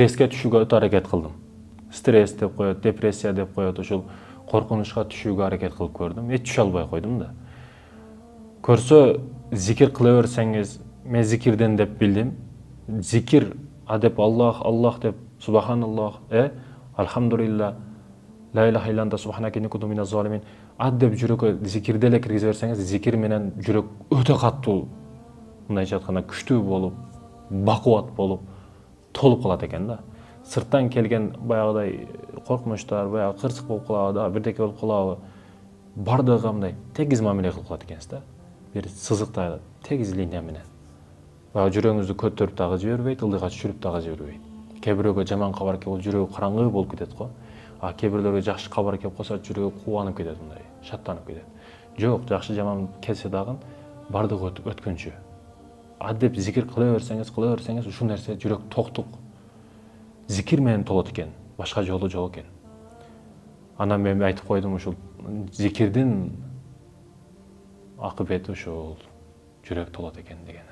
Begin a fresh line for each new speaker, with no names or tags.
Стресске түшүүгө өтө аракет кылдым. Стресс деп коет, депрессия деп коет, ушул коркунучка түшүүгө аракет кылып көрдүм. Эч түшө албай койдум да. Көрсө зикир кыла берсеңиз, мен зикирден деп билдим. Зикир деп Аллах, Аллах деп Субханаллах, Алхамдулилlah, ла илаха илля анта субханака инни кунту миназ залимин. Деп жүрөккө зикирди эле киргизе берсеңиз, зикир менен жүрөк өтө каттуу, мындайча айтканда күчтүү болуп, бакубат болуп, толуп калат экен да. Сырттан келген баягыдай коркунучтар, баягы кырсык болуп калабы да, бирдеке болуп калабы, бардыгы мындай тегиз мамиле кылып калат экенсиз да. Бир сызыкта тегиз линия менен. Баягы жүрөгүңүздү көтөрүп дагы жибербейт, ылдыйга түшүрүп дагы жибербейт. Кээ бирөөгө жаман кабар келип, жүрөгү караңгы болуп кетет го. А кээ бирлерге жакшы кабар келип калса, жүрөгү кубанып кетет, мындай шаттанып кетет. Жок, жакшы жаман келсе дагы бардыгы өткөнчү. Деп зикир кыла берсеңиз, ушул нерсе жүрөк токтук. Зикир менен толот экен, башка жолу жок экен. Анан мен айтып койдум, ушул зикирдин акыбети ушул жүрөк толот экен деген.